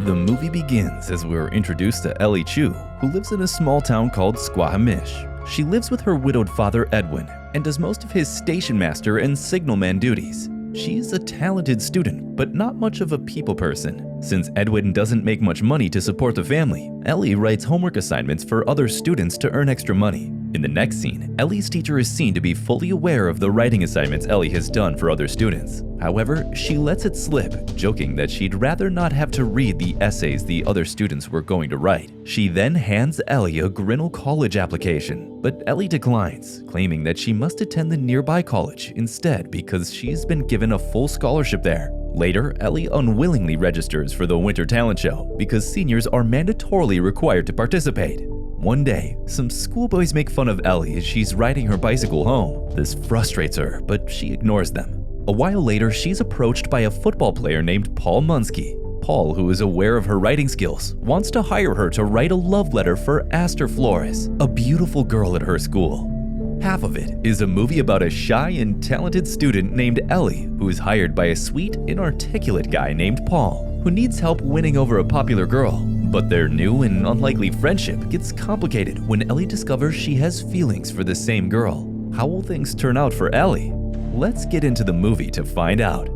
The movie begins as we're introduced to Ellie Chu, who lives in a small town called Squamish. She lives with her widowed father Edwin and does most of his station master and signalman duties. She's a talented student, but not much of a people person. Since Edwin doesn't make much money to support the family, Ellie writes homework assignments for other students to earn extra money. In the next scene, Ellie's teacher is seen to be fully aware of the writing assignments Ellie has done for other students. However, she lets it slip, joking that she'd rather not have to read the essays the other students were going to write. She then hands Ellie a Grinnell College application, but Ellie declines, claiming that she must attend the nearby college instead because she's been given a full scholarship there. Later, Ellie unwillingly registers for the Winter Talent Show because seniors are mandatorily required to participate. One day, some schoolboys make fun of Ellie as she's riding her bicycle home. This frustrates her, but she ignores them. A while later, she's approached by a football player named Paul Munsky. Paul, who is aware of her writing skills, wants to hire her to write a love letter for Aster Flores, a beautiful girl at her school. Half of it is a movie about a shy and talented student named Ellie, who is hired by a sweet, inarticulate guy named Paul, who needs help winning over a popular girl. But their new and unlikely friendship gets complicated when Ellie discovers she has feelings for the same girl. How will things turn out for Ellie? Let's get into the movie to find out.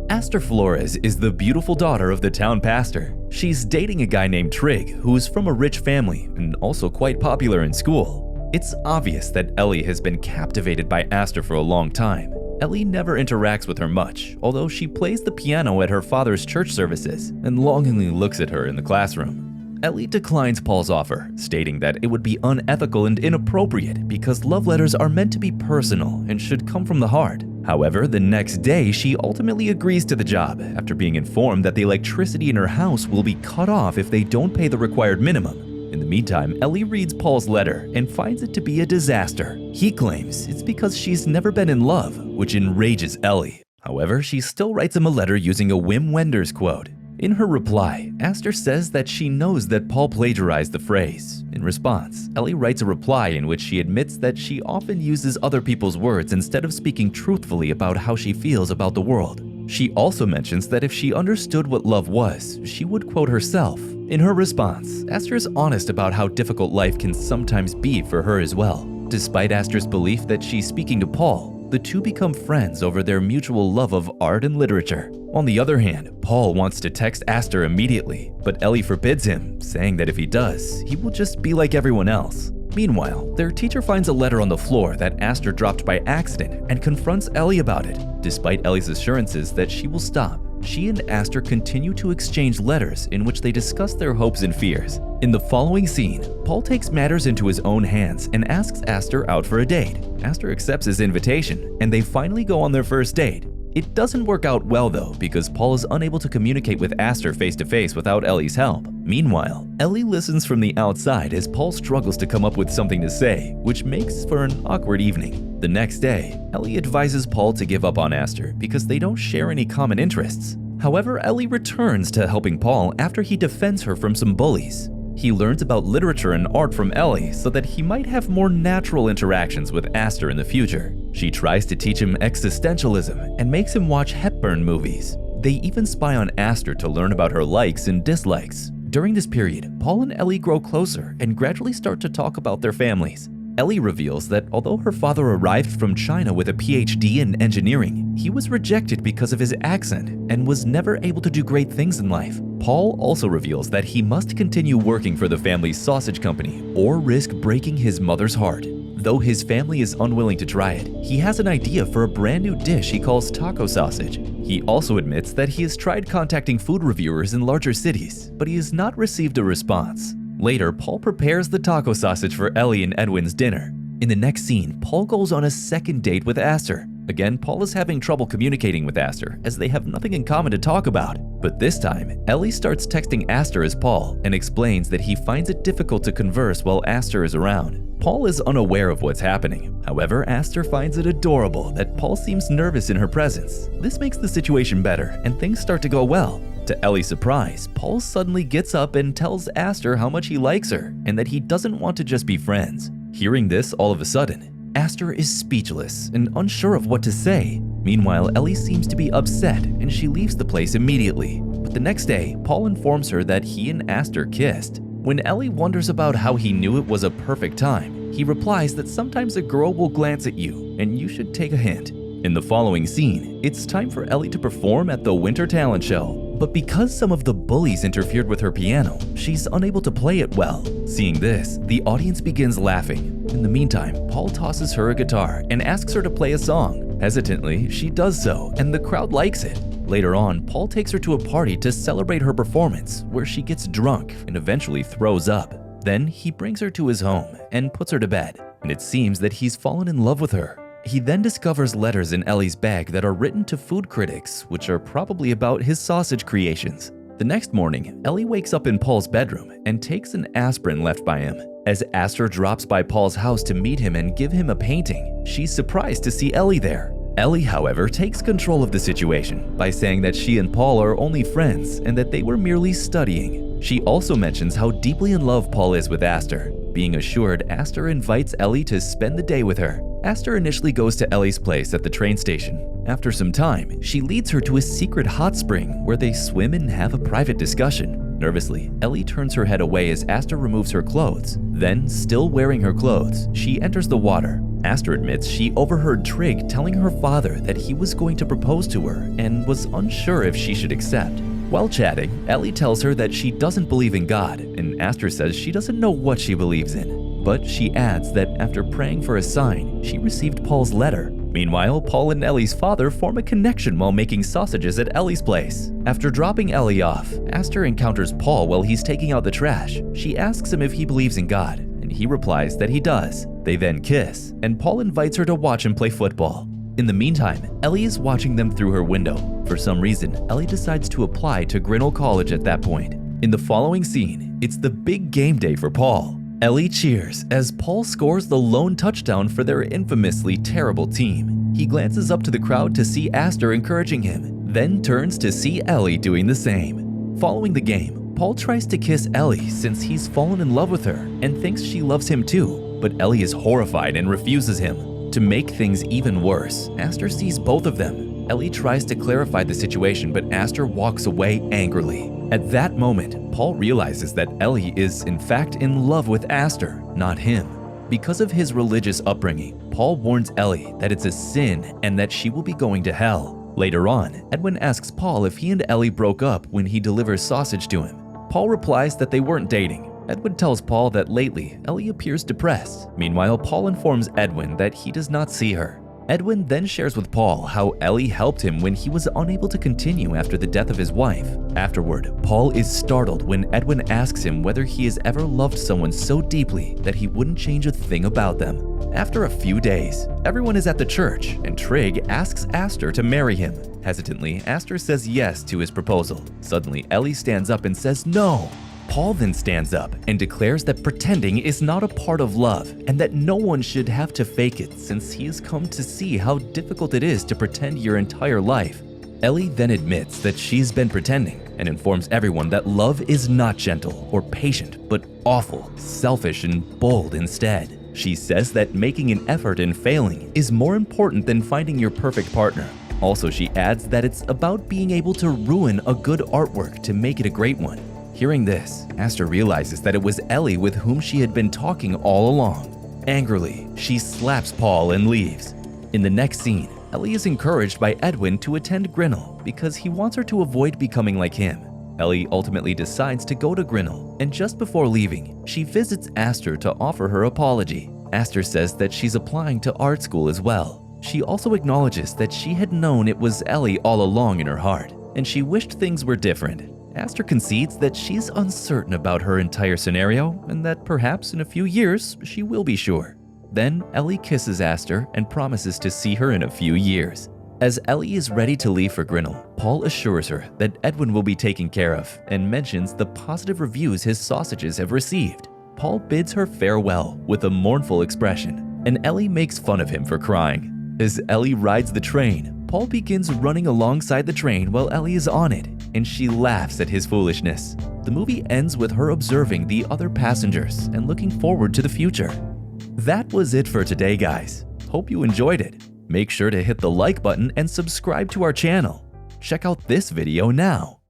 Aster Flores is the beautiful daughter of the town pastor. She's dating a guy named Trig, who is from a rich family and also quite popular in school. It's obvious that Ellie has been captivated by Aster for a long time. Ellie never interacts with her much, although she plays the piano at her father's church services and longingly looks at her in the classroom. Ellie declines Paul's offer, stating that it would be unethical and inappropriate because love letters are meant to be personal and should come from the heart. However, the next day, she ultimately agrees to the job after being informed that the electricity in her house will be cut off if they don't pay the required minimum. In the meantime, Ellie reads Paul's letter and finds it to be a disaster. He claims it's because she's never been in love, which enrages Ellie. However, she still writes him a letter using a Wim Wenders quote. In her reply, Aster says that she knows that Paul plagiarized the phrase. In response, Ellie writes a reply in which she admits that she often uses other people's words instead of speaking truthfully about how she feels about the world. She also mentions that if she understood what love was, she would quote herself. In her response, Aster is honest about how difficult life can sometimes be for her as well. Despite Aster's belief that she's speaking to Paul, the two become friends over their mutual love of art and literature. On the other hand, Paul wants to text Aster immediately, but Ellie forbids him, saying that if he does, he will just be like everyone else. Meanwhile, their teacher finds a letter on the floor that Aster dropped by accident and confronts Ellie about it. Despite Ellie's assurances that she will stop, she and Aster continue to exchange letters in which they discuss their hopes and fears. In the following scene, Paul takes matters into his own hands and asks Aster out for a date. Aster accepts his invitation, and they finally go on their first date. It doesn't work out well though, because Paul is unable to communicate with Aster face-to-face without Ellie's help. Meanwhile, Ellie listens from the outside as Paul struggles to come up with something to say, which makes for an awkward evening. The next day, Ellie advises Paul to give up on Aster because they don't share any common interests. However, Ellie returns to helping Paul after he defends her from some bullies. He learns about literature and art from Ellie so that he might have more natural interactions with Aster in the future. She tries to teach him existentialism and makes him watch Hepburn movies. They even spy on Aster to learn about her likes and dislikes. During this period, Paul and Ellie grow closer and gradually start to talk about their families. Ellie reveals that although her father arrived from China with a PhD in engineering, he was rejected because of his accent and was never able to do great things in life. Paul also reveals that he must continue working for the family's sausage company or risk breaking his mother's heart. Though his family is unwilling to try it, he has an idea for a brand new dish he calls taco sausage. He also admits that he has tried contacting food reviewers in larger cities, but he has not received a response. Later, Paul prepares the taco sausage for Ellie and Edwin's dinner. In the next scene, Paul goes on a second date with Aster. Again, Paul is having trouble communicating with Aster as they have nothing in common to talk about. But this time, Ellie starts texting Aster as Paul and explains that he finds it difficult to converse while Aster is around. Paul is unaware of what's happening. However, Aster finds it adorable that Paul seems nervous in her presence. This makes the situation better and things start to go well. To Ellie's surprise, Paul suddenly gets up and tells Aster how much he likes her and that he doesn't want to just be friends. Hearing this all of a sudden, Aster is speechless and unsure of what to say. Meanwhile, Ellie seems to be upset and she leaves the place immediately. But The next day, Paul informs her that he and Aster kissed. When Ellie wonders about how he knew it was a perfect time, he replies that sometimes a girl will glance at you and you should take a hint. In the following scene, it's time for Ellie to perform at the Winter Talent Show, but because some of the bullies interfered with her piano, she's unable to play it well. Seeing this, the audience begins laughing. In the meantime, Paul tosses her a guitar and asks her to play a song. Hesitantly, she does so, and the crowd likes it. Later on, Paul takes her to a party to celebrate her performance, where she gets drunk and eventually throws up. Then he brings her to his home and puts her to bed, and it seems that he's fallen in love with her. He then discovers letters in Ellie's bag that are written to food critics, which are probably about his sausage creations. The next morning, Ellie wakes up in Paul's bedroom and takes an aspirin left by him. As Aster drops by Paul's house to meet him and give him a painting, she's surprised to see Ellie there. Ellie, however, takes control of the situation by saying that she and Paul are only friends and that they were merely studying. She also mentions how deeply in love Paul is with Aster. Being assured, Aster invites Ellie to spend the day with her. Aster initially goes to Ellie's place at the train station. After some time, she leads her to a secret hot spring where they swim and have a private discussion. Nervously, Ellie turns her head away as Aster removes her clothes. Then, still wearing her clothes, she enters the water. Aster admits she overheard Trig telling her father that he was going to propose to her and was unsure if she should accept. While chatting, Ellie tells her that she doesn't believe in God, and Aster says she doesn't know what she believes in. But she adds that after praying for a sign, she received Paul's letter. Meanwhile, Paul and Ellie's father form a connection while making sausages at Ellie's place. After dropping Ellie off, Aster encounters Paul while he's taking out the trash. She asks him if he believes in God, and he replies that he does. They then kiss, and Paul invites her to watch him play football. In the meantime, Ellie is watching them through her window. For some reason, Ellie decides to apply to Grinnell College at that point. In the following scene, it's the big game day for Paul. Ellie cheers as Paul scores the lone touchdown for their infamously terrible team. He glances up to the crowd to see Aster encouraging him, then turns to see Ellie doing the same. Following the game, Paul tries to kiss Ellie since he's fallen in love with her and thinks she loves him too, but Ellie is horrified and refuses him. To make things even worse, Aster sees both of them. Ellie tries to clarify the situation, but Aster walks away angrily. At that moment, Paul realizes that Ellie is in fact in love with Aster, not him. Because of his religious upbringing, Paul warns Ellie that it's a sin and that she will be going to hell. Later on, Edwin asks Paul if he and Ellie broke up when he delivers sausage to him. Paul replies that they weren't dating. Edwin tells Paul that lately, Ellie appears depressed. Meanwhile, Paul informs Edwin that he does not see her. Edwin then shares with Paul how Ellie helped him when he was unable to continue after the death of his wife. Afterward, Paul is startled when Edwin asks him whether he has ever loved someone so deeply that he wouldn't change a thing about them. After a few days, everyone is at the church, and Trig asks Aster to marry him. Hesitantly, Aster says yes to his proposal. Suddenly, Ellie stands up and says no. Paul then stands up and declares that pretending is not a part of love and that no one should have to fake it since he has come to see how difficult it is to pretend your entire life. Ellie then admits that she's been pretending and informs everyone that love is not gentle or patient, but awful, selfish, and bold instead. She says that making an effort and failing is more important than finding your perfect partner. Also, she adds that it's about being able to ruin a good artwork to make it a great one. Hearing this, Aster realizes that it was Ellie with whom she had been talking all along. Angrily, she slaps Paul and leaves. In the next scene, Ellie is encouraged by Edwin to attend Grinnell because he wants her to avoid becoming like him. Ellie ultimately decides to go to Grinnell, and just before leaving, she visits Aster to offer her apology. Aster says that she's applying to art school as well. She also acknowledges that she had known it was Ellie all along in her heart, and she wished things were different. Aster concedes that she's uncertain about her entire scenario and that perhaps in a few years she will be sure. Then Ellie kisses Aster and promises to see her in a few years. As Ellie is ready to leave for Grinnell, Paul assures her that Edwin will be taken care of and mentions the positive reviews his sausages have received. Paul bids her farewell with a mournful expression, and Ellie makes fun of him for crying. As Ellie rides the train, Paul begins running alongside the train while Ellie is on it, and she laughs at his foolishness. The movie ends with her observing the other passengers and looking forward to the future. That was it for today, guys. Hope you enjoyed it. Make sure to hit the like button and subscribe to our channel. Check out this video now.